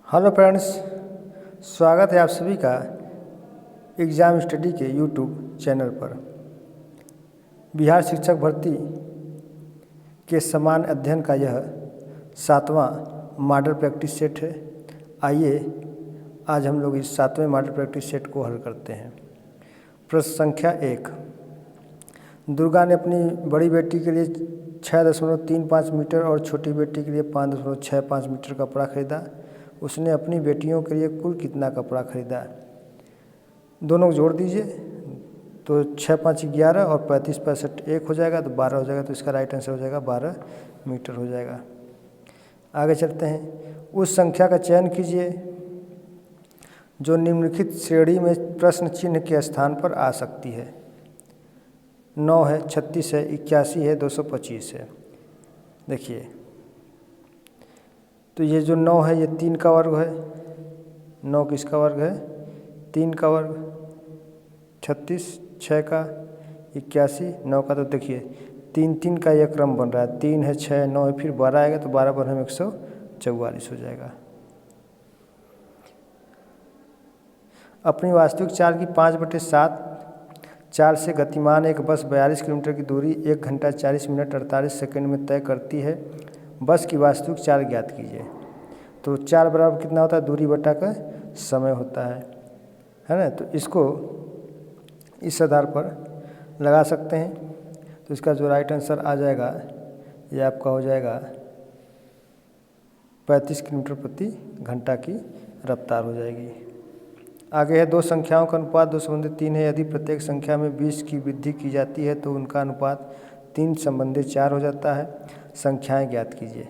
Hello friends, स्वागत है आप सभी का एग्ज़ाम स्टडी के यूट्यूब चैनल पर। बिहार शिक्षक भर्ती के समान अध्ययन का यह 7वां मॉडल प्रैक्टिस सेट है। आइए आज हम लोग इस 7वें मॉडल प्रैक्टिस सेट को हल करते हैं। प्रश्न संख्या 1। दुर्गा ने अपनी बड़ी बेटी के लिए 6.35 मीटर और छोटी बेटी के लिए 5.65 मीटर कपड़ा खरीदा। उसने अपनी बेटियों के लिए कुल कितना कपड़ा खरीदा? दोनों को जोड़ दीजिए तो 6 5 11 और 35 65 1 हो जाएगा तो 12 हो जाएगा। तो इसका राइट आंसर हो जाएगा 12 मीटर हो जाएगा। आगे चलते हैं। उस संख्या का चयन कीजिए जो निम्नलिखित श्रेणी में प्रश्न चिन्ह के स्थान पर आ सकती है। 9 है, 36 है, 81 है, 225 है। देखिए तो ये जो 9 है ये 3 का वर्ग है। 9 किसका वर्ग है? 3 का वर्ग। 36 6 का, 81 9 का। तो देखिए 3 3 का यह क्रम बन रहा है। 3 है, 6 9 है, फिर 12 आएगा तो 12 पर हम 144 हो जाएगा। अपनी वास्तविक चाल की 5/7 चाल से गतिमान एक बस 42 किलोमीटर की दूरी 1 घंटा 40 मिनट 48 सेकंड में तय करती है। बस की वास्तविक चाल ज्ञात कीजिए। तो चाल बराबर कितना होता है? दूरी बटा का समय होता है ना। तो इसको इस आधार पर लगा सकते हैं। तो इसका जो राइट आंसर आ जाएगा ये आपका हो जाएगा 35 किलोमीटर प्रति घंटा की रफ्तार हो जाएगी। आगे है 2 संख्याओं का अनुपात 2:3 है। यदि प्रत्येक संख्या में 20 की वृद्धि की जाती है तो उनका अनुपात 3:4 हो जाता है। संख्याएं ज्ञात कीजिए।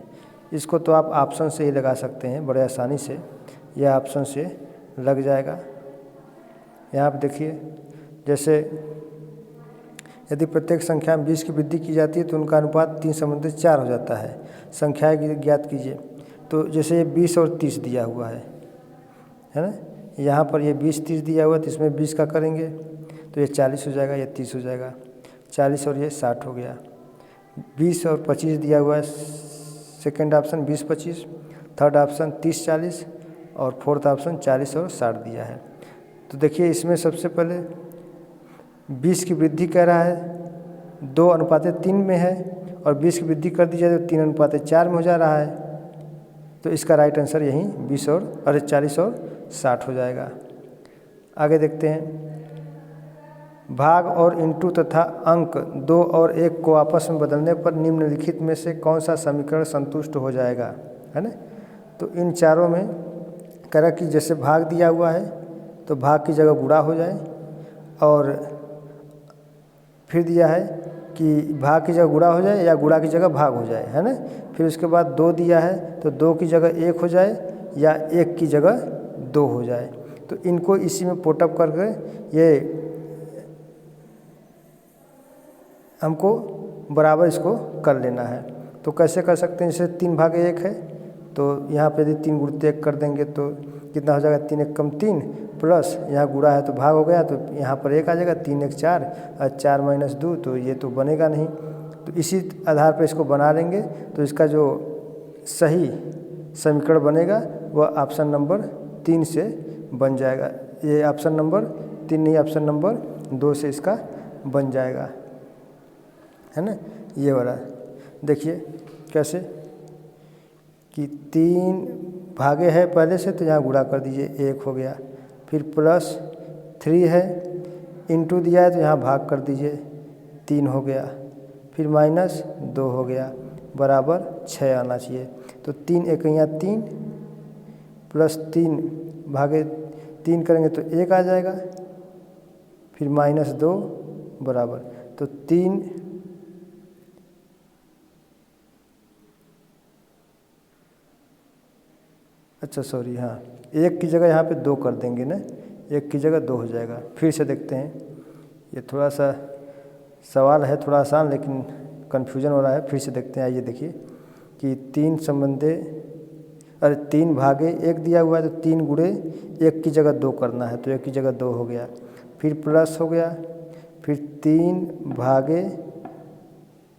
इसको तो आप ऑप्शन से ही लगा सकते हैं बड़े आसानी से। यह ऑप्शन से लग जाएगा। यहाँ पर देखिए, जैसे यदि प्रत्येक संख्या में 20 की वृद्धि की जाती है तो उनका अनुपात 3:4 हो जाता है। संख्याएं ज्ञात कीजिए। तो जैसे ये 20 और 30 दिया हुआ है ना। यहाँ पर ये 20 30 दिया हुआ है तो इसमें 20 का करेंगे तो ये 40 हो जाएगा, ये 30 हो जाएगा। 40 और ये 60 हो गया। 20 और 25 दिया हुआ है। सेकेंड ऑप्शन 20 25, थर्ड ऑप्शन 30 40 और फोर्थ ऑप्शन 40 और 60 दिया है। तो देखिए इसमें सबसे पहले 20 की वृद्धि कह रहा है, 2:3 में है और 20 की वृद्धि कर दी जाए तो 3:4 में हो जा रहा है। तो इसका राइट आंसर यहीं 40 और 60 हो जाएगा। आगे देखते हैं। भाग और इंटू तथा अंक 2 और 1 को आपस में बदलने पर निम्नलिखित में से कौन सा समीकरण संतुष्ट हो जाएगा, है ना। तो इन चारों में कह कि जैसे भाग दिया हुआ है तो भाग की जगह गुणा हो जाए, और फिर दिया है कि भाग की जगह गुणा हो जाए या गुणा की जगह भाग हो जाए, है ना। फिर उसके बाद 2 दिया है तो 2 की जगह 1 हो जाए या 1 की जगह 2 हो जाए। तो इनको इसी में पुटअप करके ये हमको बराबर इसको कर लेना है। तो कैसे कर सकते हैं? जैसे 3/1 है तो यहाँ पे यदि 3 × 1 कर देंगे तो कितना हो जाएगा? 3 1 3 प्लस यहाँ गुणा है तो भाग हो गया तो यहाँ पर 1 आ जाएगा। 3 1 4 और 4 - 2 तो ये तो बनेगा नहीं। तो इसी आधार पर इसको बना लेंगे तो इसका जो सही समीकरण बनेगा वह ऑप्शन नंबर 3 से बन जाएगा। ये ऑप्शन नंबर 3 नहीं, ऑप्शन नंबर 2 से इसका बन जाएगा, है ना। ये वाला देखिए कैसे कि 3 भागे है पहले से तो यहाँ गुणा कर दीजिए, 1 हो गया। फिर प्लस 3 है, इंटू दिया है तो यहाँ भाग कर दीजिए, 3 हो गया। फिर -2 हो गया, बराबर 6 आना चाहिए। तो 3 1 3 प्लस 3 भागे 3 करेंगे तो 1 आ जाएगा। फिर -2 बराबर तो 3 अच्छा सॉरी, हाँ 1 की जगह यहाँ पे 2 कर देंगे ना, 1 की जगह 2 हो जाएगा। फिर से देखते हैं। ये थोड़ा सा सवाल है थोड़ा आसान लेकिन कन्फ्यूजन हो रहा है। फिर से देखते हैं। आइए देखिए कि 3 भागे 1 दिया हुआ है तो 3 गुणे 1 की जगह 2 करना है तो 1 की जगह 2 हो गया। फिर प्लस हो गया। फिर 3 भागे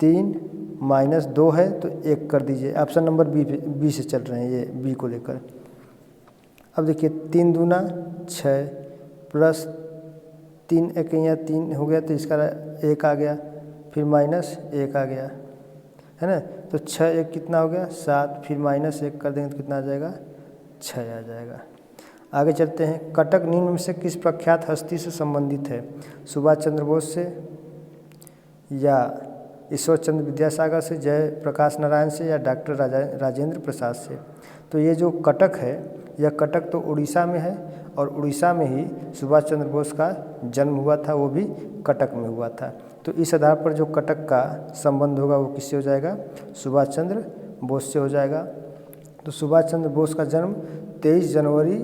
3 -2 है तो 1 कर दीजिए। ऑप्शन नंबर बी से चल रहे हैं, ये बी को लेकर। अब देखिए 3 दूना 6 प्लस 3 एकैया 3 हो गया, तो इसका 1 आ गया, फिर माइनस 1 आ गया, है ना। तो 6 1 कितना हो गया 7, फिर माइनस 1 कर देंगे तो कितना आ जाएगा 6 आ जाएगा। आगे चलते हैं। कटक निम्न में से किस प्रख्यात हस्ती से संबंधित है? सुभाष चंद्र बोस से, या ईश्वर चंद्र विद्यासागर से, जय प्रकाश नारायण से, या डॉक्टर राजेंद्र प्रसाद से? तो ये जो कटक है, यह कटक तो उड़ीसा में है, और उड़ीसा में ही सुभाष चंद्र बोस का जन्म हुआ था, वो भी कटक में हुआ था। तो इस आधार पर जो कटक का संबंध होगा वो किससे हो जाएगा? सुभाष चंद्र बोस से हो जाएगा। तो सुभाष चंद्र बोस का जन्म 23 जनवरी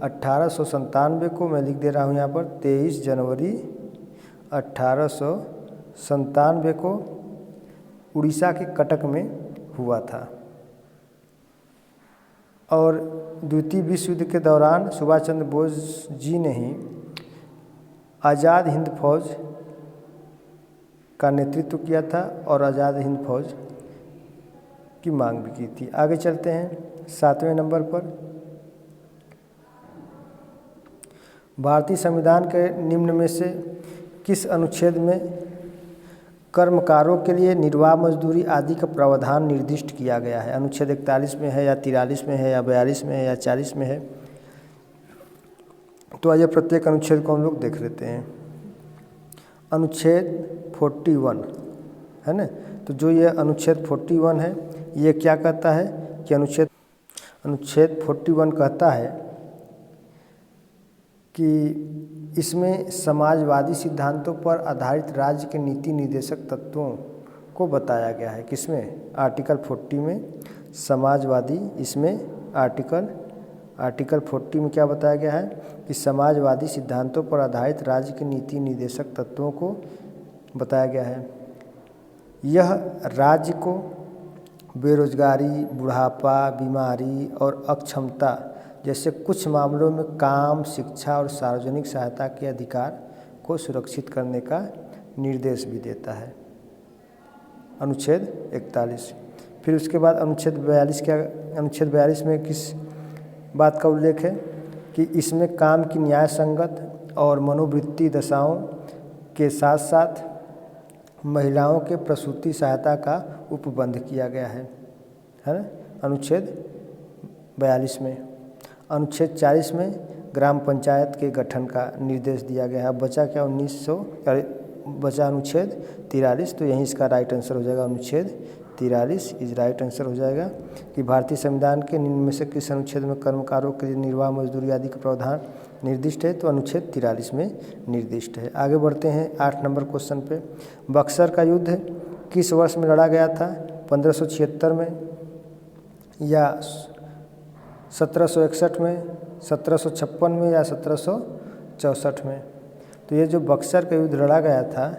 1897 को, मैं लिख दे रहा हूँ यहाँ पर, 23 जनवरी 1897 को उड़ीसा के कटक में हुआ था। और द्वितीय विश्व युद्ध के दौरान सुभाष चंद्र बोस जी ने ही आज़ाद हिंद फौज का नेतृत्व किया था और आज़ाद हिंद फौज की मांग भी की थी। आगे चलते हैं 7वें नंबर पर। भारतीय संविधान के निम्न में से किस अनुच्छेद में कर्मकारों के लिए निर्वाह मजदूरी आदि का प्रावधान निर्दिष्ट किया गया है? अनुच्छेद 41 में है, या 43 में है, या 42 में है, या 40 में है? तो आइए प्रत्येक अनुच्छेद को हम लोग देख लेते हैं। अनुच्छेद 41 है ना। तो जो ये अनुच्छेद 41 है, ये क्या कहता है कि अनुच्छेद 41 कहता है कि इसमें समाजवादी सिद्धांतों पर आधारित राज्य के नीति निर्देशक तत्वों को बताया गया है। किसमें? आर्टिकल 40 में समाजवादी, इसमें आर्टिकल 40 में क्या बताया गया है कि समाजवादी सिद्धांतों पर आधारित राज्य के नीति निर्देशक तत्वों को बताया गया है। यह राज्य को बेरोजगारी, बुढ़ापा, बीमारी और अक्षमता जैसे कुछ मामलों में काम, शिक्षा और सार्वजनिक सहायता के अधिकार को सुरक्षित करने का निर्देश भी देता है। अनुच्छेद 41। फिर उसके बाद अनुच्छेद 42 क्या? अनुच्छेद 42 में किस बात का उल्लेख है कि इसमें काम की न्याय संगत और मनोवृत्ति दशाओं के साथ साथ महिलाओं के प्रसूति सहायता का उपबंध किया गया है ना, अनुच्छेद 42 में। अनुच्छेद 40 में ग्राम पंचायत के गठन का निर्देश दिया गया है। बचा क्या? बचा अनुच्छेद 43, तो यहीं इसका राइट आंसर हो जाएगा। अनुच्छेद 43 इज राइट आंसर हो जाएगा कि भारतीय संविधान के निम्न में से किस अनुच्छेद में कर्मकारों के लिए निर्वाह मजदूरी आदि का प्रावधान निर्दिष्ट है? तो अनुच्छेद 43 में निर्दिष्ट है। आगे बढ़ते हैं 8 नंबर क्वेश्चन पे। बक्सर का युद्ध किस वर्ष में लड़ा गया था? 1576 में, या 1761 में, 1756 में, या 1764 में? तो ये जो बक्सर का युद्ध लड़ा गया था,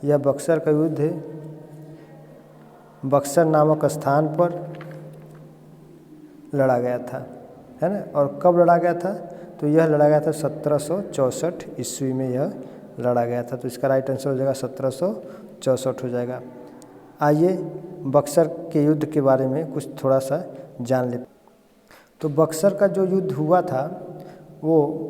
यह बक्सर का युद्ध बक्सर नामक स्थान पर लड़ा गया था, है ना। और कब लड़ा गया था? तो यह लड़ा गया था 1764 ईस्वी में यह लड़ा गया था। तो इसका राइट आंसर हो जाएगा 1764 हो जाएगा। आइए बक्सर के युद्ध के बारे में कुछ थोड़ा सा जान लेते। तो बक्सर का जो युद्ध हुआ था वो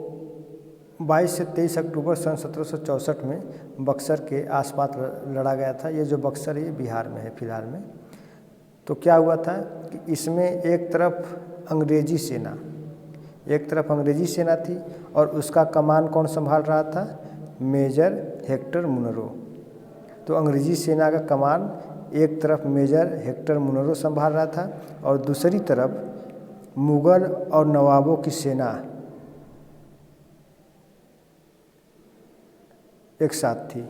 22 से 23 अक्टूबर सन 1764 में बक्सर के आसपास लड़ा गया था। ये जो बक्सर है ये बिहार में है फिलहाल में। तो क्या हुआ था कि इसमें एक तरफ अंग्रेजी सेना थी और उसका कमान कौन संभाल रहा था? Major Hector Munro. तो अंग्रेजी सेना का कमान एक तरफ मेजर हेक्टर मुनरो संभाल रहा था और दूसरी तरफ मुगल और नवाबों की सेना एक साथ थी।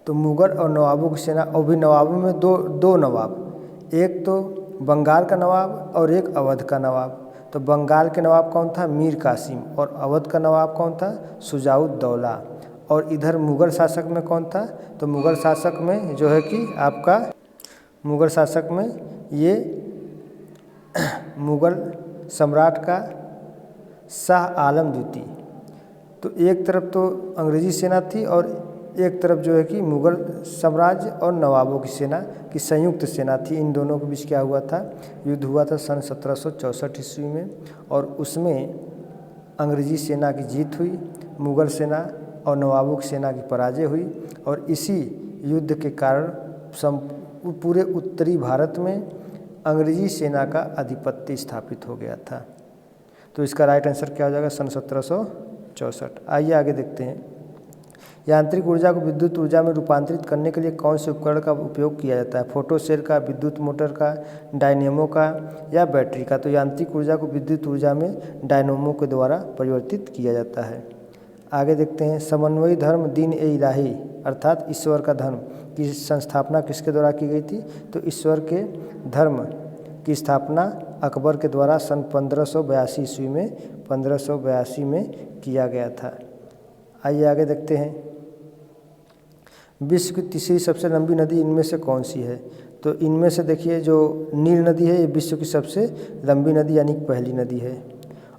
तो मुगल और नवाबों की सेना, और भी नवाबों में दो नवाब, एक तो बंगाल का नवाब और एक अवध का नवाब। तो बंगाल के नवाब कौन था? मीर कासिम। और अवध का नवाब कौन था? शुजाउद्दौला। और इधर मुगल शासक में कौन था? तो मुगल शासक में जो है कि आपका मुगल शासक में ये मुगल सम्राट का शाह आलम द्वितीय। तो एक तरफ तो अंग्रेजी सेना थी और एक तरफ जो है कि मुग़ल साम्राज्य और नवाबों की सेना की संयुक्त सेना थी। इन दोनों के बीच क्या हुआ था, युद्ध हुआ था सन 1764 ईस्वी में, और उसमें अंग्रेज़ी सेना की जीत हुई, मुग़ल सेना और नवाबों की सेना की पराजय हुई, और इसी युद्ध के कारण पूरे उत्तरी भारत में अंग्रेज़ी सेना का आधिपत्य स्थापित हो गया था। तो इसका राइट आंसर क्या हो जाएगा, सन 1764। आइए आगे देखते हैं। यांत्रिक ऊर्जा को विद्युत ऊर्जा में रूपांतरित करने के लिए कौन से उपकरण का उपयोग किया जाता है, फोटो सेल का, विद्युत मोटर का, डायनेमो का या बैटरी का। तो यांत्रिक ऊर्जा को विद्युत ऊर्जा में डायनेमो के द्वारा परिवर्तित किया जाता है। आगे देखते हैं। समन्वयी धर्म दीन ए इलाही अर्थात ईश्वर का धर्म की संस्थापना किसके द्वारा की गई थी, तो ईश्वर के धर्म की स्थापना अकबर के द्वारा सन 1582 ईस्वी में 1582 में किया गया था। आइए आगे देखते हैं। विश्व की तीसरी सबसे लंबी नदी इनमें से कौन सी है, तो इनमें से देखिए जो नील नदी है ये विश्व की सबसे लंबी नदी यानी पहली नदी है,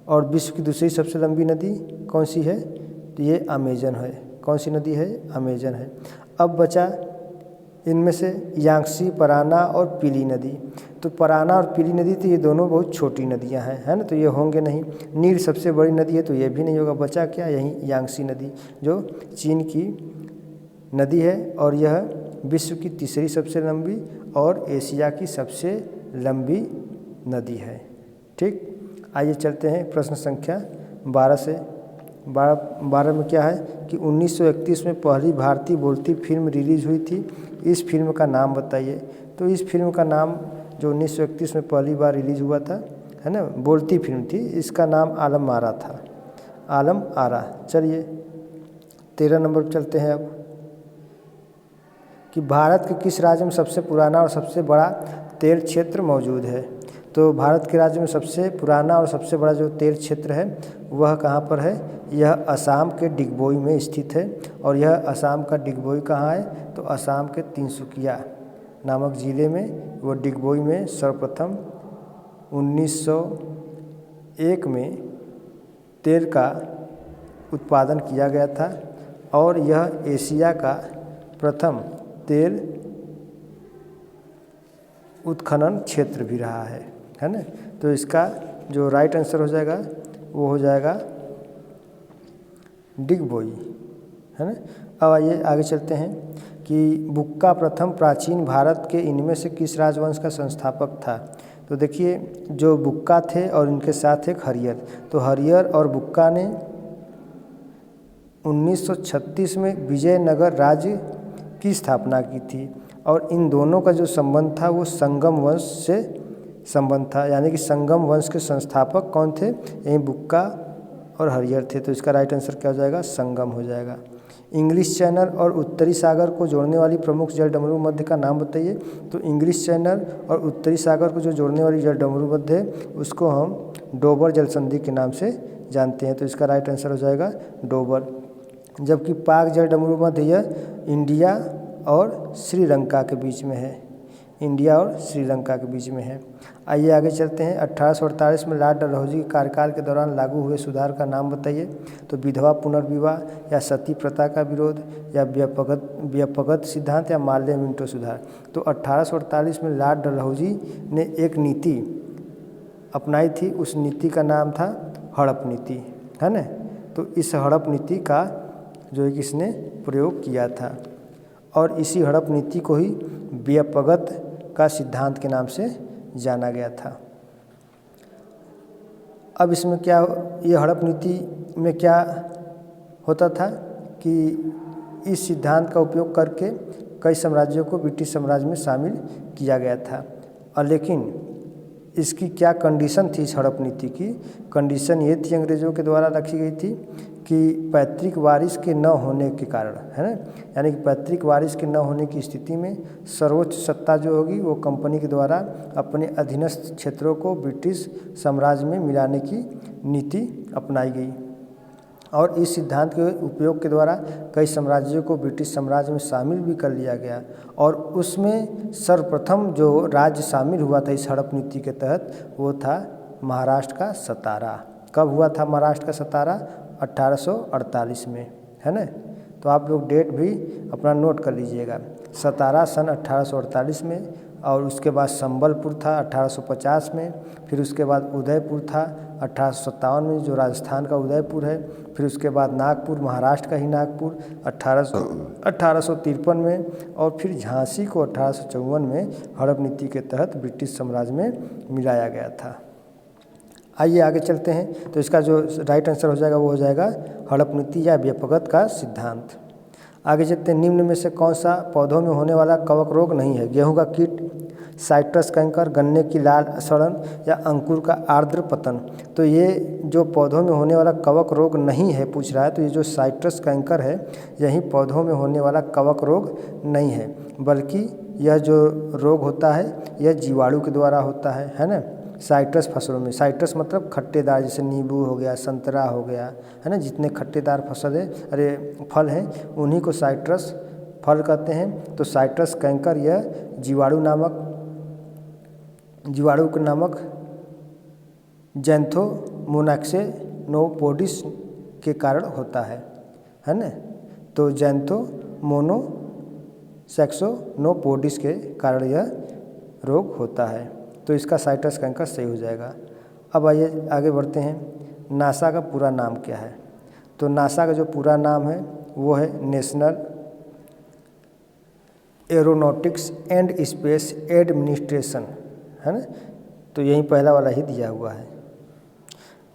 और विश्व की दूसरी सबसे लंबी नदी कौन सी है, तो ये अमेजन है। कौन सी नदी है, अमेजन है। अब बचा इनमें से यांगसी, पराना और पीली नदी। तो पराना और पीली नदी तो ये दोनों बहुत छोटी नदियां हैं, है ना, तो ये होंगे नहीं। नील सबसे बड़ी नदी है तो ये भी नहीं होगा। बचा क्या, यही यांगसी नदी जो चीन की नदी है, और यह विश्व की तीसरी सबसे लंबी और एशिया की सबसे लंबी नदी है। ठीक, आइए चलते हैं प्रश्न संख्या 12 से। 12 में क्या है कि 1931 में पहली भारतीय बोलती फिल्म रिलीज़ हुई थी, इस फिल्म का नाम बताइए। तो इस फिल्म का नाम जो 1931 में पहली बार रिलीज़ हुआ था, है ना, बोलती फिल्म थी, इसका नाम आलम आरा था, आलम आरा। चलिए 13 नंबर पर चलते हैं अब, कि भारत के किस राज्य में सबसे पुराना और सबसे बड़ा तेल क्षेत्र मौजूद है। तो भारत के राज्य में सबसे पुराना और सबसे बड़ा जो तेल क्षेत्र है वह कहाँ पर है, यह असम के डिगबोई में स्थित है। और यह असम का डिगबोई कहाँ है, तो असम के तिनसुकिया नामक ज़िले में, वो डिगबोई में सर्वप्रथम 1901 में तेल का उत्पादन किया गया था, और यह एशिया का प्रथम तेल उत्खनन क्षेत्र भी रहा है ना। तो इसका जो राइट आंसर हो जाएगा वो हो जाएगा डिगबोई, है ना। अब आइए आगे चलते हैं कि बुक्का प्रथम प्राचीन भारत के इनमें से किस राजवंश का संस्थापक था। तो देखिए जो बुक्का थे और इनके साथ एक हरियर, तो हरियर और बुक्का ने 1936 में विजयनगर राज्य की स्थापना की थी, और इन दोनों का जो संबंध था वो संगम वंश से संबंध था, यानी कि संगम वंश के संस्थापक कौन थे, यही बुक्का और हरियर थे। तो इसका राइट आंसर क्या हो जाएगा, संगम हो जाएगा। इंग्लिश चैनल और उत्तरी सागर को जोड़ने वाली प्रमुख जल डमरू मध्य का नाम बताइए। तो इंग्लिश चैनल और उत्तरी सागर को जो जोड़ने वाली जल डमरू मध्य है उसको हम डोबर जल संधि के नाम से जानते हैं। तो इसका राइट आंसर हो जाएगा डोबर। जबकि पाक जल डमरू मध्य यह इंडिया और श्रीलंका के बीच में है, इंडिया और श्रीलंका के बीच में है। आइए आगे चलते हैं। 1848 में लॉर्ड डलहौजी के कार्यकाल के दौरान लागू हुए सुधार का नाम बताइए। तो विधवा पुनर्विवाह या सती प्रथा का विरोध या व्यपगत सिद्धांत या माल्य मिंटो सुधार। तो 1848 में लॉर्ड डलहौजी ने एक नीति अपनाई थी, उस नीति का नाम था हड़प नीति, है ना। तो इस हड़प नीति का जो है किसने प्रयोग किया था, और इसी हड़प नीति को ही व्यपगत का सिद्धांत के नाम से जाना गया था। अब इसमें क्या, ये हड़प नीति में क्या होता था कि इस सिद्धांत का उपयोग करके कई साम्राज्यों को ब्रिटिश साम्राज्य में शामिल किया गया था, और लेकिन इसकी क्या कंडीशन थी, इस हड़प नीति की कंडीशन ये थी अंग्रेज़ों के द्वारा रखी गई थी कि पैतृक वारिस के न होने के कारण, है ना, यानी कि पैतृक वारिस के न होने की स्थिति में सर्वोच्च सत्ता जो होगी वो कंपनी के द्वारा अपने अधीनस्थ क्षेत्रों को ब्रिटिश साम्राज्य में मिलाने की नीति अपनाई गई, और इस सिद्धांत के उपयोग के द्वारा कई साम्राज्यों को ब्रिटिश साम्राज्य में शामिल भी कर लिया गया। और उसमें सर्वप्रथम जो राज्य शामिल हुआ था इस हड़प नीति के तहत वो था महाराष्ट्र का सतारा। कब हुआ था महाराष्ट्र का सतारा, 1848 में, है ना। तो आप लोग डेट भी अपना नोट कर लीजिएगा। सतारा सन 1848 में, और उसके बाद संबलपुर था 1850 में, फिर उसके बाद उदयपुर था 1857 में जो राजस्थान का उदयपुर है, फिर उसके बाद नागपुर महाराष्ट्र का ही नागपुर 1853 में, और फिर झांसी को 1854 में हड़प नीति के तहत ब्रिटिश साम्राज्य में मिलाया गया था। आइए आगे चलते हैं। तो इसका जो राइट आंसर हो जाएगा वो हो जाएगा हड़प नीति या व्यपगत का सिद्धांत। आगे चलते हैं। निम्न में से कौन सा पौधों में होने वाला कवक रोग नहीं है? गेहूं का कीट, साइट्रस कैंकर, गन्ने की लाल सड़न या अंकुर का आर्द्र पतन। तो ये जो पौधों में होने वाला कवक रोग नहीं है पूछ रहा है, तो ये जो साइट्रस कैंकर है यही पौधों में होने वाला कवक रोग नहीं है, बल्कि यह जो रोग होता है यह जीवाणु के द्वारा होता है ना। साइट्रस फसलों में, साइट्रस मतलब खट्टेदार, जैसे नींबू हो गया, संतरा हो गया, है ना, जितने खट्टेदार फल हैं उन्हीं को साइट्रस फल कहते हैं। तो साइट्रस कैंकर यह जीवाणु के नामक ज़ैंथोमोनाक्सेनोपोडिस के कारण होता है ना। तो ज़ैंथोमोनाक्सेनोपोडिस के कारण यह रोग होता है। तो इसका साइट्रस कैंकर सही हो जाएगा। अब आइए आगे बढ़ते हैं। नासा का पूरा नाम क्या है? तो नासा का जो पूरा नाम है वो है national aeronautics and space administration, है ना। तो यही पहला वाला ही दिया हुआ है।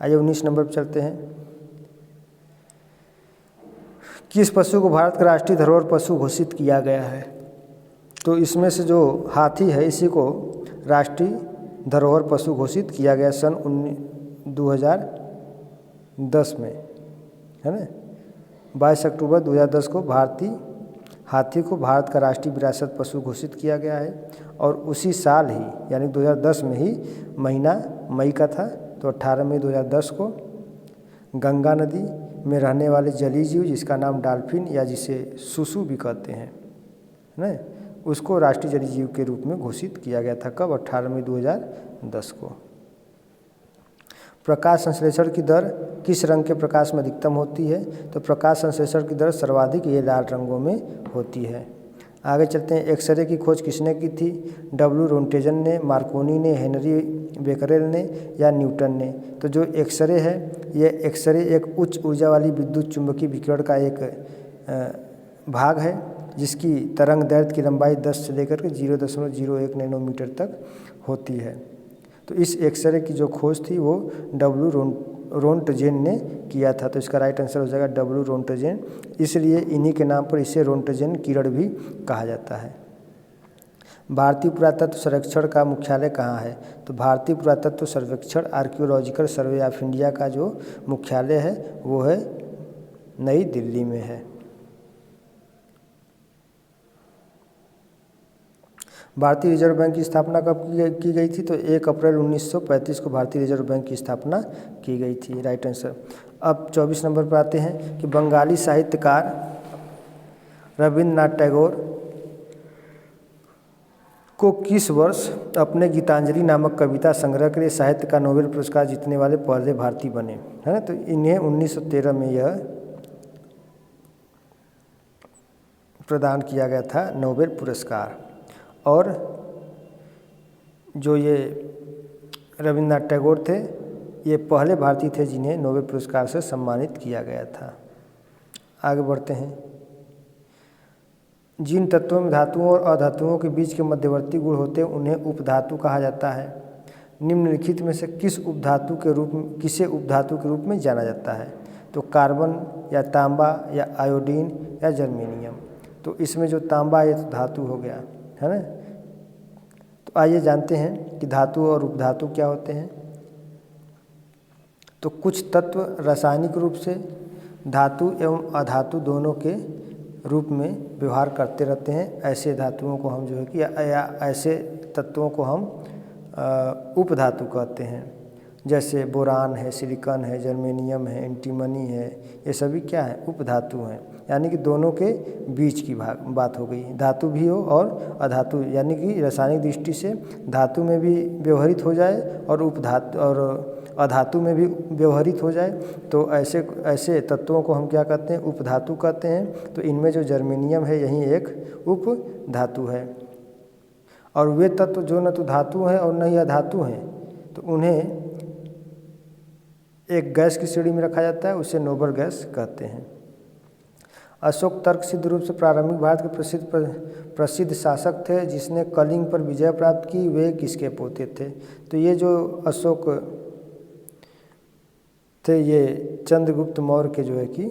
आइए 19 नंबर पर चलते हैं। किस पशु को भारत का राष्ट्रीय धरोहर पशु घोषित किया गया है? तो इसमें से जो हाथी है इसी को राष्ट्रीय धरोहर पशु घोषित किया गया सन 2010 में, है ना। 22 अक्टूबर 2010 को हाथी को भारत का राष्ट्रीय विरासत पशु घोषित किया गया है। और उसी साल ही यानी 2010 में ही महीना मई का था, तो 18 मई 2010 को गंगा नदी में रहने वाले जलीय जीव जिसका नाम डॉल्फिन या जिसे सुसु भी कहते हैं ना, उसको राष्ट्रीय जलीय जीव के रूप में घोषित किया गया था। कब? 18 मई 2010 को। प्रकाश संश्लेषण की दर किस रंग के प्रकाश में अधिकतम होती है? तो प्रकाश संश्लेषण की दर सर्वाधिक ये लाल रंगों में होती है। आगे चलते हैं। एक्सरे की खोज किसने की थी? डब्ल्यू रोंटेजन ने, मार्कोनी ने, हेनरी बेकरेल ने या न्यूटन ने। तो जो एक्सरे है ये एक्सरे एक उच्च ऊर्जा वाली विद्युत चुंबकीय विकिरण का एक भाग है जिसकी तरंग दैर्ध्य की लंबाई 10 से लेकर के 0.01 नैनोमीटर तक होती है। तो इस एक्सरे की जो खोज थी वो डब्ल्यू रोंटजेन ने किया था। तो इसका राइट आंसर हो जाएगा डब्ल्यू रोंटजेन। इसलिए इन्हीं के नाम पर इसे रोंटजेन किरण भी कहा जाता है। भारतीय पुरातत्व सर्वेक्षण का मुख्यालय कहाँ है? तो भारतीय पुरातत्व सर्वेक्षण आर्कियोलॉजिकल सर्वे ऑफ इंडिया का जो मुख्यालय है वो है नई दिल्ली में है। भारतीय रिजर्व बैंक की स्थापना कब की गई थी? तो 1 अप्रैल 1935 को भारतीय रिजर्व बैंक की स्थापना की गई थी। Right answer. अब 24 नंबर पर आते हैं कि बंगाली साहित्यकार रविंद्रनाथ टैगोर को किस वर्ष अपने गीतांजलि नामक कविता संग्रह के लिए साहित्य का नोबेल पुरस्कार जीतने वाले पहले भारतीय बने, है ना। तो इन्हें 1913 में यह प्रदान किया गया था नोबेल पुरस्कार। और जो ये रविंद्रनाथ टैगोर थे ये पहले भारतीय थे जिन्हें नोबेल पुरस्कार से सम्मानित किया गया था। आगे बढ़ते हैं। जिन तत्वों में धातुओं और अधातुओं के बीच के मध्यवर्ती गुण होते हैं उन्हें उपधातु कहा जाता है। निम्नलिखित में से किसे उपधातु के रूप में जाना जाता है? तो कार्बन या तांबा या आयोडीन या जर्मेनियम। तो इसमें जो तांबा ये तो धातु हो गया, है ना। तो आइए जानते हैं कि धातु और उपधातु क्या होते हैं। तो कुछ तत्व रासायनिक रूप से धातु एवं अधातु दोनों के रूप में व्यवहार करते रहते हैं। ऐसे धातुओं को हम जो है कि या ऐसे तत्वों को हम उपधातु कहते हैं। जैसे बोरान है, सिलिकॉन है, जर्मेनियम है, एंटीमनी है, ये सभी क्या है? उपधातु हैं। यानी कि दोनों के बीच की बात हो गई। धातु भी हो और अधातु, यानी कि रासायनिक दृष्टि से धातु में भी व्यवहारित हो जाए और उपधातु और अधातु में भी व्यवहृत हो जाए तो ऐसे ऐसे तत्वों को हम क्या कहते हैं, उपधातु कहते हैं। तो इनमें जो जर्मेनियम है यही एक उपधातु है। और वे तत्व जो न तो धातु हैं और न ही अधातु हैं, तो उन्हें एक गैस की श्रेणी में रखा जाता है, उसे नोबल गैस कहते हैं। अशोक तर्कसिद्ध रूप से प्रारंभिक भारत के प्रसिद्ध शासक थे जिसने कलिंग पर विजय प्राप्त की। वे किसके पोते थे? तो ये जो अशोक थे ये चंद्रगुप्त मौर्य के जो है कि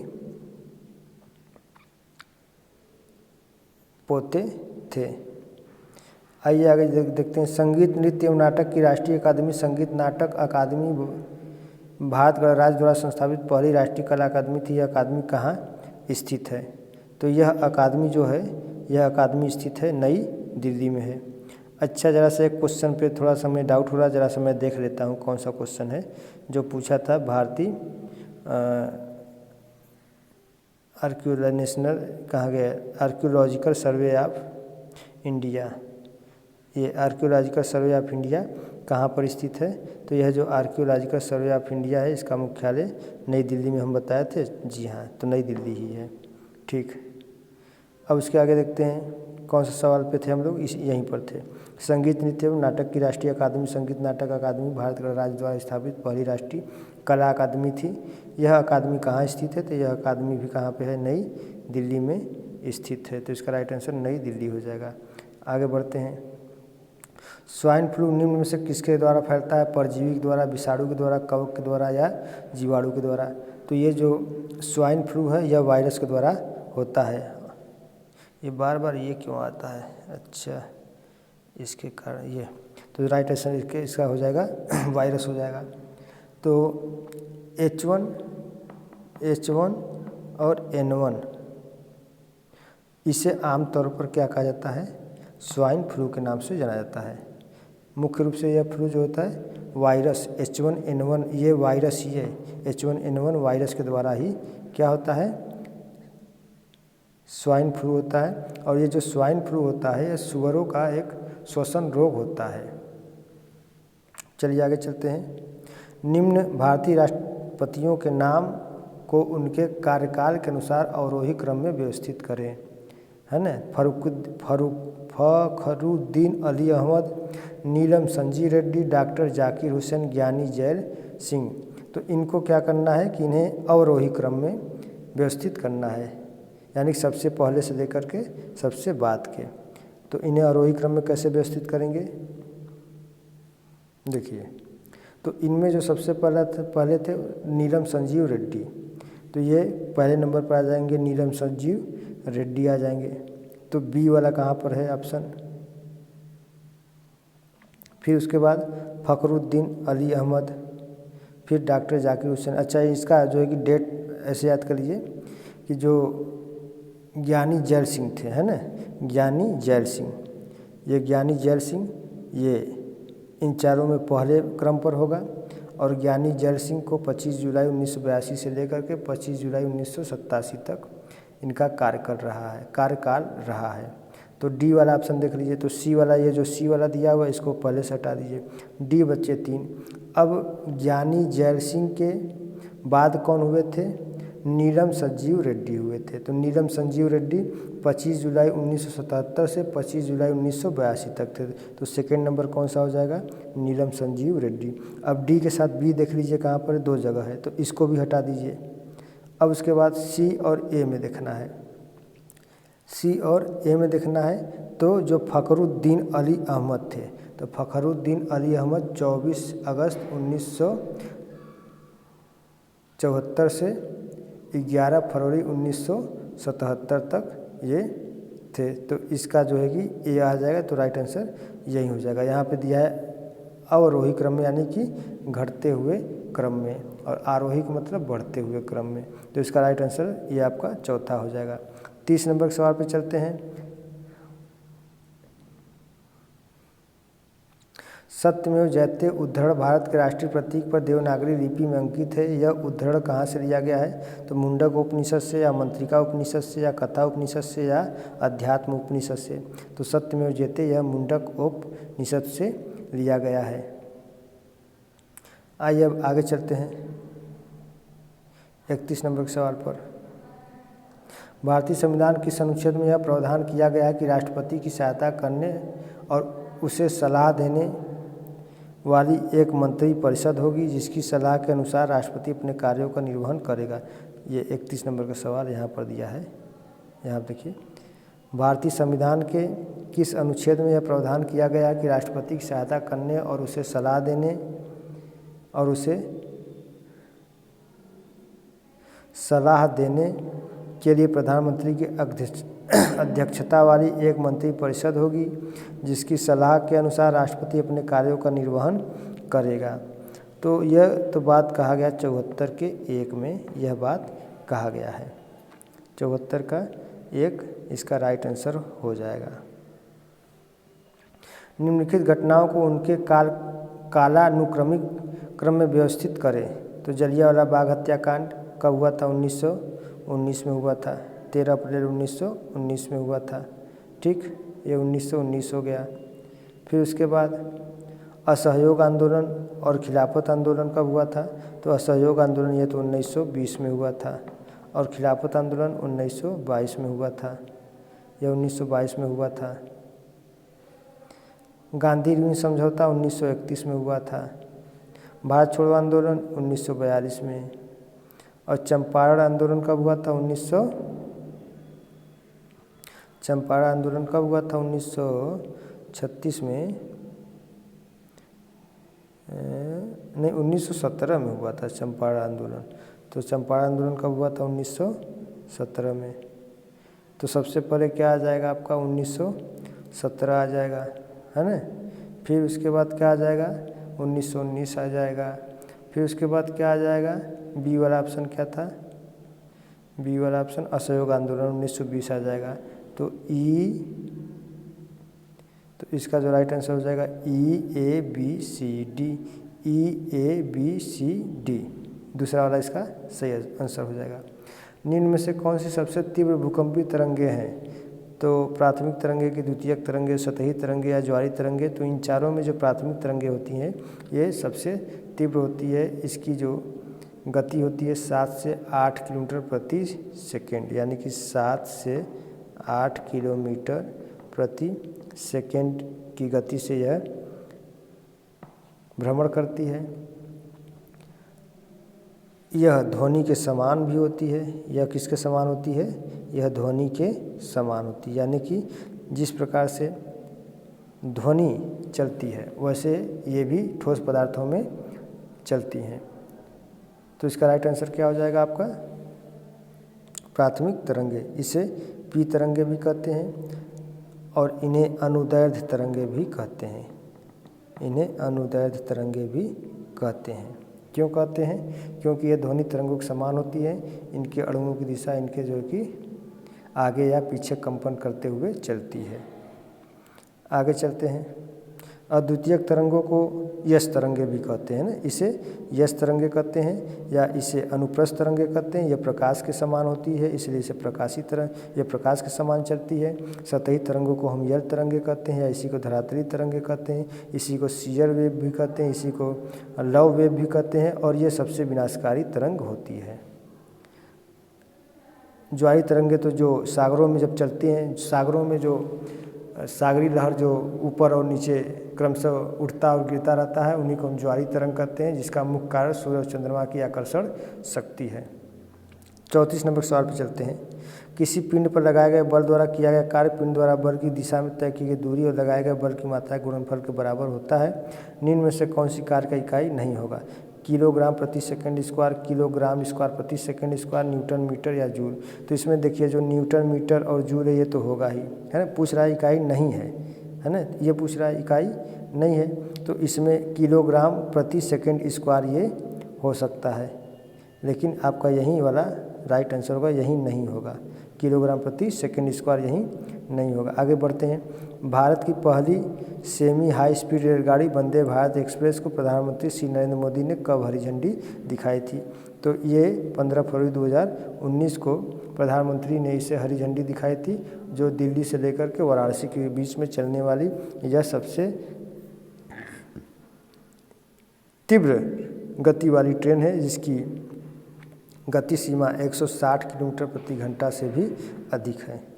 पोते थे। आइए आगे देखते हैं। संगीत नृत्य एवं नाटक की राष्ट्रीय अकादमी संगीत नाटक अकादमी भारत गणराज्य द्वारा संस्थापित पहली राष्ट्रीय कला अकादमी थी। यह अकादमी कहाँ स्थित है? तो यह अकादमी जो है यह अकादमी स्थित है नई दिल्ली में है। अच्छा, ज़रा सा एक क्वेश्चन पे थोड़ा सा मैं डाउट हो रहा है, ज़रा सा मैं देख लेता हूँ कौन सा क्वेश्चन है जो पूछा था। भारतीय नेशनल कहाँ गया, आर्कियोलॉजिकल सर्वे ऑफ इंडिया। ये आर्कियोलॉजिकल सर्वे ऑफ इंडिया कहाँ पर स्थित है? तो यह जो आर्कियोलॉजिकल सर्वे ऑफ इंडिया है इसका मुख्यालय नई दिल्ली में हम बताए थे। जी हाँ, तो नई दिल्ली ही है। ठीक, अब उसके आगे देखते हैं कौन सा सवाल पे थे हम लोग, यहीं पर थे। संगीत नृत्य एवं नाटक की राष्ट्रीय अकादमी संगीत नाटक अकादमी भारत गणराज्य द्वारा स्थापित पहली राष्ट्रीय कला अकादमी थी। यह अकादमी कहाँ स्थित है? तो यह अकादमी भी कहाँ पे है? नई दिल्ली में स्थित है। तो इसका राइट आंसर नई दिल्ली हो जाएगा। आगे बढ़ते हैं। स्वाइन फ्लू निम्न में से किसके द्वारा फैलता है? परजीवी के द्वारा, विषाणु के द्वारा, कवक के द्वारा या जीवाणु के द्वारा? तो ये जो स्वाइन फ्लू है यह वायरस के द्वारा होता है। ये बार बार ये क्यों आता है? अच्छा, इसके कारण ये, तो राइट आंसर इसका हो जाएगा वायरस हो जाएगा। तो H1 और N1 इसे आमतौर पर क्या कहा जाता है? स्वाइन फ्लू के नाम से जाना जाता है। मुख्य रूप से यह फ्लू जो होता है वायरस H1N1 ये वायरस ही है। H1N1 वायरस के द्वारा ही क्या होता है? स्वाइन फ्लू होता है। और ये जो स्वाइन फ्लू होता है यह सूअरों का एक श्वसन रोग होता है। चलिए आगे चलते हैं। निम्न भारतीय राष्ट्रपतियों के नाम को उनके कार्यकाल के अनुसार अवरोही क्रम में व्यवस्थित करें, है ना। फखरुद्दीन अली अहमद, नीलम संजीव रेड्डी, डॉक्टर जाकिर हुसैन, ज्ञानी जैल सिंह। तो इनको क्या करना है कि इन्हें अवरोही क्रम में व्यवस्थित करना है, यानी सबसे पहले से लेकर के सबसे बाद के। तो इन्हें अवरोही क्रम में कैसे व्यवस्थित करेंगे? देखिए, तो इनमें जो सबसे पहले थे नीलम संजीव रेड्डी, तो ये पहले नंबर पर आ जाएंगे। नीलम संजीव रेड्डी आ जाएंगे। तो बी वाला कहाँ पर है ऑप्शन? फिर उसके बाद फखरुद्दीन अली अहमद, फिर डॉक्टर जाकिर हुसैन। अच्छा, इसका जो है कि डेट ऐसे याद कर लीजिए कि जो ज्ञानी जैल सिंह थे, है ना, ज्ञानी जैल सिंह, ये ज्ञानी जैल सिंह ये इन चारों में पहले क्रम पर होगा। और ज्ञानी जैल सिंह को 25 जुलाई 1982 से लेकर के 25 जुलाई 1987 तक इनका कार्यकाल रहा है। तो डी वाला ऑप्शन देख लीजिए। तो सी वाला, ये जो सी वाला दिया हुआ है इसको पहले से हटा दीजिए। डी बच्चे 3। अब ज्ञानी जैल सिंह के बाद कौन हुए थे? नीलम संजीव रेड्डी हुए थे। तो नीलम संजीव रेड्डी 25 जुलाई 1977 से 25 जुलाई 1982 तक थे। तो सेकेंड नंबर कौन सा हो जाएगा? नीलम संजीव रेड्डी। अब डी के साथ बी देख लीजिए कहाँ पर, 2 जगह है, तो इसको भी हटा दीजिए। अब उसके बाद सी और ए में देखना है। सी और ए में देखना है तो जो फखरुद्दीन अली अहमद थे, तो फखरुद्दीन अली अहमद 24 अगस्त 1974 से 11 फरवरी 1977 तक ये थे। तो इसका जो है कि ए आ जाएगा। तो राइट आंसर यही हो जाएगा। यहाँ पे दिया है अवरोही क्रम में, यानी कि घटते हुए क्रम में, और आरोही का मतलब बढ़ते हुए क्रम में। तो इसका राइट आंसर ये आपका चौथा हो जाएगा। 30 नंबर के सवाल पे चलते हैं। सत्यमेव जयते उद्धरण भारत के राष्ट्रीय प्रतीक पर देवनागरी लिपि में अंकित है। यह उद्धरण कहाँ से लिया गया है? तो मुंडक उपनिषद से, या मंत्रिका उपनिषद से, या कथा उपनिषद से, या अध्यात्म उपनिषद से? तो सत्यमेव जयते यह मुंडक उपनिषद से लिया गया है। आइए अब आगे चलते हैं 31 नंबर के सवाल पर। भारतीय संविधान किस अनुच्छेद में यह प्रावधान किया गया है कि राष्ट्रपति की सहायता करने और उसे सलाह देने वाली एक मंत्री परिषद होगी, जिसकी सलाह के अनुसार राष्ट्रपति अपने कार्यों का निर्वहन करेगा। ये 31 नंबर का सवाल यहाँ पर दिया है। यहाँ पर देखिए, भारतीय संविधान के किस अनुच्छेद में यह प्रावधान किया गया है कि राष्ट्रपति की सहायता करने और उसे सलाह देने और उसे सलाह देने के लिए प्रधानमंत्री की अध्यक्षता वाली एक मंत्री परिषद होगी, जिसकी सलाह के अनुसार राष्ट्रपति अपने कार्यों का निर्वहन करेगा। तो यह तो बात कहा गया 74 के 1 में, यह बात कहा गया है। 74 का 1 इसका राइट आंसर हो जाएगा। निम्नलिखित घटनाओं को उनके कालानुक्रमिक क्रम में व्यवस्थित करें। तो जलियांवाला बाग हत्याकांड कब हुआ था? 1919 में हुआ था। 13 अप्रैल 1919 में हुआ था। ठीक, ये 1919 हो गया। फिर उसके बाद असहयोग आंदोलन और खिलाफत आंदोलन कब हुआ था? तो असहयोग आंदोलन ये तो 1920 में हुआ था और खिलाफत आंदोलन 1922 में हुआ था। यह 1922 में हुआ था। गांधी ऋण समझौता 1931 में हुआ था। भारत छोड़ो आंदोलन 1942 में। और चंपारण आंदोलन कब हुआ था? 1936 में, नहीं 1917 में हुआ था चंपारण आंदोलन। तो चंपारण आंदोलन कब हुआ था? 1917 में। तो सबसे पहले क्या आ जाएगा आपका? 1917 आ जाएगा, है ना। फिर उसके बाद क्या आ जाएगा? 1919 आ जाएगा। फिर उसके बाद क्या आ जाएगा? बी वाला ऑप्शन क्या था? बी वाला ऑप्शन असहयोग आंदोलन 1920 आ जाएगा। तो इसका जो राइट आंसर हो जाएगा EABCD। EABCD दूसरा वाला इसका सही आंसर हो जाएगा। निम्न में से कौन सी सबसे तीव्र भूकंपीय तरंगे हैं? तो प्राथमिक तरंगे की द्वितीयक तरंगे, सतही तरंगे या ज्वारी तरंगे। तो इन चारों में जो प्राथमिक तरंगे होती हैं ये सबसे तीव्र होती है। इसकी जो गति होती है 7 से 8 किलोमीटर प्रति सेकेंड, यानी कि 7 से 8 किलोमीटर प्रति सेकेंड की गति से यह भ्रमण करती है। यह ध्वनि के समान भी होती है। यह किसके समान होती है? यह ध्वनि के समान होती है, यानी कि जिस प्रकार से ध्वनि चलती है वैसे ये भी ठोस पदार्थों में चलती हैं। तो इसका राइट आंसर क्या हो जाएगा आपका? प्राथमिक तरंगे। इसे पी तरंगे भी कहते हैं और इन्हें अनुदैर्ध्य तरंगे भी कहते हैं। इन्हें अनुदैर्ध्य तरंगे भी कहते हैं। क्यों कहते हैं? क्योंकि ये ध्वनि तरंगों के समान होती है। इनके अणुओं की दिशा इनके जो कि आगे या पीछे कंपन करते हुए चलती है। आगे चलते हैं। अद्वितीयक तरंगों को यश तरंगे भी कहते हैं ना। इसे यश तरंगे कहते हैं या इसे अनुप्रस्थ तरंगे कहते हैं। यह प्रकाश के समान होती है, इसलिए इसे प्रकाशी तरंग, यह प्रकाश के समान चलती है। सतही तरंगों को हम यल तरंगे कहते हैं या इसी को धरातली तरंगे कहते हैं। इसी को सीयर वेव भी कहते हैं, इसी को लव वेव भी कहते हैं और ये सबसे विनाशकारी तरंग होती है। ज्वारी तरंगे तो जो सागरों में जब चलती हैं, सागरों में जो सागरी लहर जो ऊपर और नीचे क्रमशः उठता और गिरता रहता है, उन्हीं को हम ज्वारी तरंग कहते हैं, जिसका मुख्य कारण सूर्य और चंद्रमा की आकर्षण शक्ति है। 34 नंबर सवाल पर चलते हैं। किसी पिंड पर लगाए गए बल द्वारा किया गया कार्य पिंड द्वारा बल की दिशा में तय की गई दूरी और लगाए गए बल की मात्रा के गुणनफल के बराबर होता है। निम्न में से कौन सी कार्य का इकाई नहीं होगा? किलोग्राम प्रति सेकंड स्क्वायर, किलोग्राम स्क्वायर प्रति सेकंड स्क्वायर, न्यूटन मीटर या जूल। तो इसमें देखिए जो न्यूटन मीटर और जूल है ये तो होगा ही, है ना। पूछ रहा है इकाई नहीं है ना। ये पूछ रहा है इकाई नहीं है, तो इसमें किलोग्राम प्रति सेकंड स्क्वायर ये हो सकता है, लेकिन आपका यही वाला राइट आंसर होगा, यही नहीं होगा। किलोग्राम प्रति सेकंड स्क्वायर यही नहीं होगा। आगे बढ़ते हैं। भारत की पहली सेमी हाई स्पीड रेलगाड़ी वंदे भारत एक्सप्रेस को प्रधानमंत्री श्री नरेंद्र मोदी ने कब हरी झंडी दिखाई थी? तो ये 15 फरवरी 2019 को प्रधानमंत्री ने इसे हरी झंडी दिखाई थी, जो दिल्ली से लेकर के वाराणसी के बीच में चलने वाली यह सबसे तीव्र गति वाली ट्रेन है जिसकी गति सीमा 160 किलोमीटर प्रति घंटा से भी अधिक है।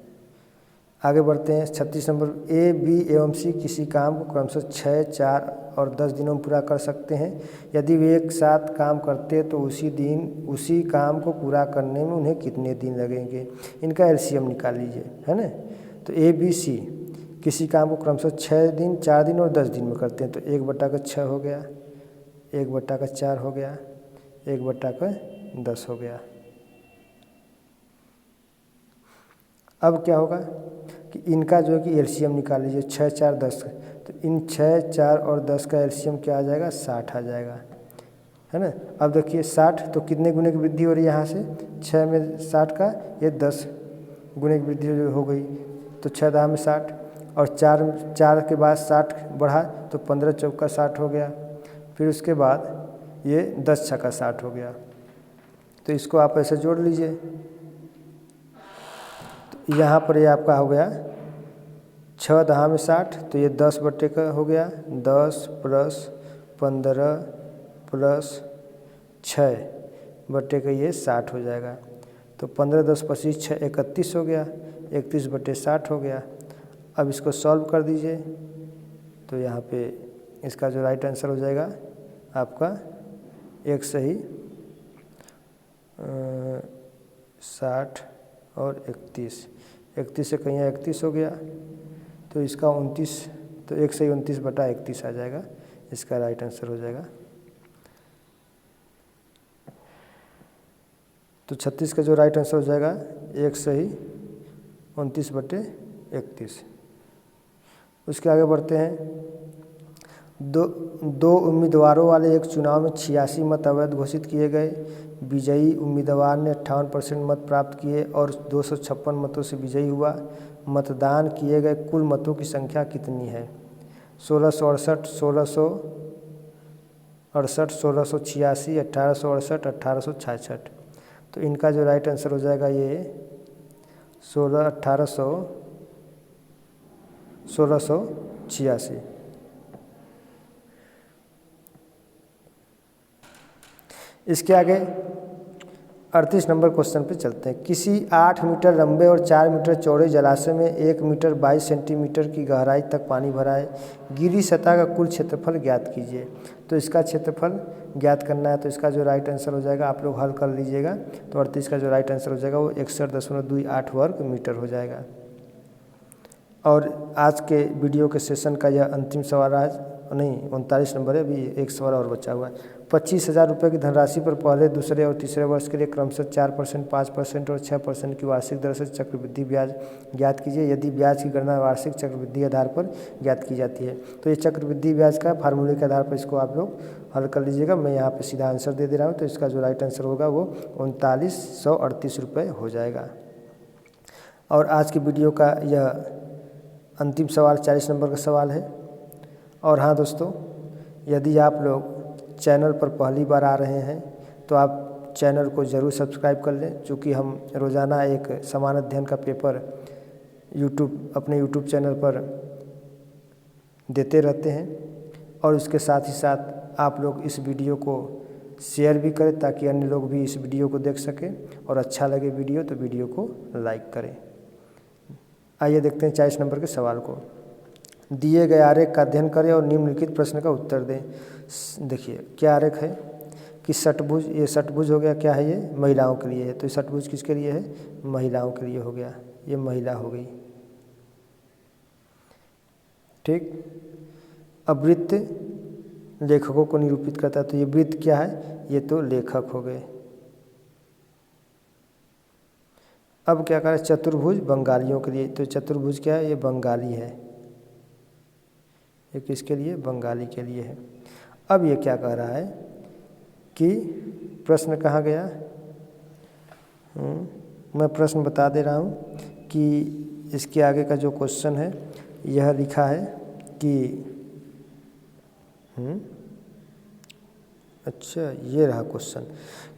आगे बढ़ते हैं 36 नंबर, ए, बी एवं सी किसी काम को क्रमशः 6, 4 और 10 दिनों में पूरा कर सकते हैं। यदि वे एक साथ काम करते हैं तो उसी काम को पूरा करने में उन्हें कितने दिन लगेंगे। इनका एलसीएम निकाल लीजिए, है ना। तो ए, बी, सी किसी काम को क्रमशः 6 दिन, 4 दिन और 10 दिन में करते हैं। तो 1/6 हो गया, 1/4 हो गया, 1/10 हो गया। अब क्या होगा कि इनका जो है कि एलसीएम निकाल लीजिए, 6, 4, 10। तो इन 6, 4 और 10 का एलसीएम क्या आ जाएगा, 60 आ जाएगा, है ना। अब देखिए 60 तो कितने गुने की वृद्धि हो रही है यहाँ से, 6 में 60 का, ये 10 गुने की वृद्धि हो गई। तो 6 10 में 60 और 4 के बाद 60 बढ़ा तो 15 चौका 60 हो गया। फिर उसके बाद ये 10 छक्का 60 हो गया। तो इसको आप ऐसे जोड़ लीजिए। तो यहाँ पर ये आपका हो गया 6 10 में 60, तो ये 10 का हो गया, 10 + 15 + 6 का ये 60 हो जाएगा। तो 15 10 25 6 31 हो गया, 31/60 हो गया। अब इसको सॉल्व कर दीजिए। तो यहाँ पे इसका जो राइट आंसर हो जाएगा आपका एक सही 60 और 31 से कहीं 31 हो गया। तो इसका 29, तो 129/31 आ जाएगा, इसका राइट आंसर हो जाएगा। तो 36 का जो राइट आंसर हो जाएगा 129/31। उसके आगे बढ़ते हैं। दो उम्मीदवारों वाले एक चुनाव में 86 मत अवैध घोषित किए गए। विजयी उम्मीदवार ने 58% मत प्राप्त किए और 256 मतों से विजयी हुआ। मतदान किए गए कुल मतों की संख्या कितनी है। 1668, 1668, 1686, 1868, 1866। तो इनका जो राइट आंसर हो जाएगा ये 1686। इसके आगे 38 नंबर क्वेश्चन पे चलते हैं। किसी 8 मीटर लंबे और 4 मीटर चौड़े जलाशय में 1 मीटर 22 सेंटीमीटर की गहराई तक पानी भरा है। गिरी सतह का कुल क्षेत्रफल ज्ञात कीजिए। तो इसका क्षेत्रफल ज्ञात करना है। तो इसका जो राइट आंसर हो जाएगा, आप लोग हल कर लीजिएगा। तो 38 का जो राइट आंसर हो जाएगा वो 61.28 वर्ग मीटर हो जाएगा। और आज के वीडियो के सेशन का यह अंतिम सवाल आज नहीं 39 नंबर है, अभी एक सवाल और बचा हुआ है। 25,000 रुपये की धनराशि पर पहले, दूसरे और तीसरे वर्ष के लिए क्रमशः 4%, 5% और 6% की वार्षिक दर से चक्रवृद्धि ब्याज ज्ञात कीजिए। यदि ब्याज की गणना वार्षिक चक्रवृद्धि आधार पर ज्ञात की जाती है। तो ये चक्रवृद्धि ब्याज का फार्मूले के आधार पर इसको आप लोग हल कर लीजिएगा। मैं यहाँ पर सीधा आंसर दे दे रहा हूँ। तो इसका जो राइट आंसर होगा वो 3938 रुपये हो जाएगा। और आज की वीडियो का यह अंतिम सवाल 40 नंबर का सवाल है। और हाँ दोस्तों, यदि आप लोग चैनल पर पहली बार आ रहे हैं तो आप चैनल को ज़रूर सब्सक्राइब कर लें, क्योंकि हम रोज़ाना एक समान अध्ययन का पेपर अपने यूट्यूब चैनल पर देते रहते हैं। और उसके साथ ही साथ आप लोग इस वीडियो को शेयर भी करें ताकि अन्य लोग भी इस वीडियो को देख सकें। और अच्छा लगे वीडियो तो वीडियो को लाइक करें। आइए देखते हैं 40 नंबर के सवाल को। दिए गए आरेख का अध्ययन करें और निम्नलिखित प्रश्न का उत्तर दें। देखिए क्या आरेख है कि षटभुज, ये षटभुज हो गया, क्या है ये, महिलाओं के लिए है। तो षटभुज किसके लिए है, महिलाओं के लिए हो गया, ये महिला हो गई, ठीक। अब वृत्त लेखकों को निरूपित करता है। तो ये वृत्त क्या है, ये तो लेखक हो गए। अब क्या करें, चतुर्भुज बंगालियों के लिए। तो चतुर्भुज क्या है, ये बंगाली है, ये किसके लिए, बंगाली के लिए है। अब ये क्या कह रहा है कि प्रश्न कहाँ गया, मैं प्रश्न बता दे रहा हूँ कि इसके आगे का जो क्वेश्चन है यह लिखा है कि अच्छा, ये रहा क्वेश्चन।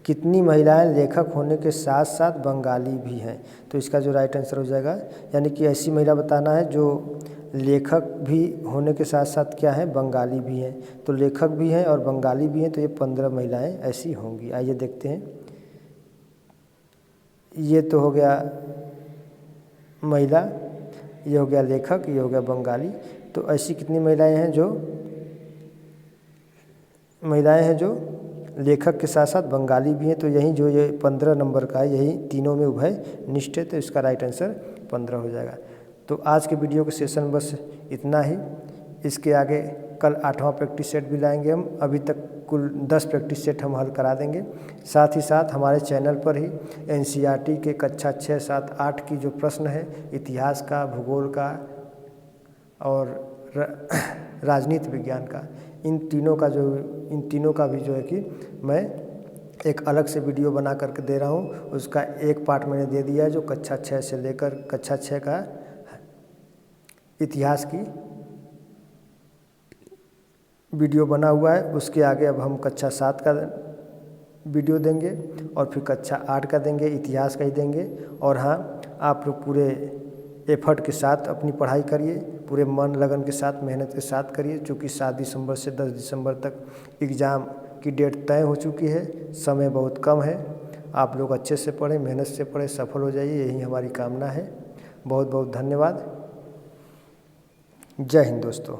कितनी महिलाएं लेखक होने के साथ साथ बंगाली भी हैं? तो इसका जो राइट आंसर हो जाएगा, यानी कि ऐसी महिला बताना है जो लेखक भी होने के साथ साथ क्या है, बंगाली भी हैं। तो लेखक भी हैं और बंगाली भी हैं, तो ये 15 महिलाएं ऐसी होंगी। आइए देखते हैं। ये तो हो गया महिला, ये हो गया लेखक, ये हो गया बंगाली। तो ऐसी कितनी महिलाएं हैं जो लेखक के साथ साथ बंगाली भी हैं? तो यही जो ये 15 नंबर का है, यही तीनों में उभय निष्ठ है, तो इसका राइट आंसर 15 हो जाएगा। तो आज के वीडियो के सेशन में बस इतना ही। इसके आगे कल 8वां प्रैक्टिस सेट भी लाएंगे हम। अभी तक कुल 10 प्रैक्टिस सेट हम हल करा देंगे। साथ ही साथ हमारे चैनल पर ही एनसीईआरटी के कक्षा 6, 7, 8 की जो प्रश्न है इतिहास का, भूगोल का और राजनीति विज्ञान का, इन तीनों का भी जो है कि मैं एक अलग से वीडियो बना करके दे रहा हूँ। उसका एक पार्ट मैंने दे दिया है जो कक्षा 6 से लेकर कक्षा 6 का इतिहास की वीडियो बना हुआ है। उसके आगे अब हम कक्षा 7 का वीडियो देंगे और फिर कक्षा 8 का देंगे, इतिहास का ही देंगे। और हाँ, आप लोग पूरे एफर्ट के साथ अपनी पढ़ाई करिए, पूरे मन लगन के साथ, मेहनत के साथ करिए। चूँकि 7 दिसंबर से 10 दिसंबर तक एग्ज़ाम की डेट तय हो चुकी है, समय बहुत कम है। आप लोग अच्छे से पढ़ें, मेहनत से पढ़ें, सफल हो जाइए, यही हमारी कामना है। बहुत बहुत धन्यवाद। जय हिंद दोस्तों।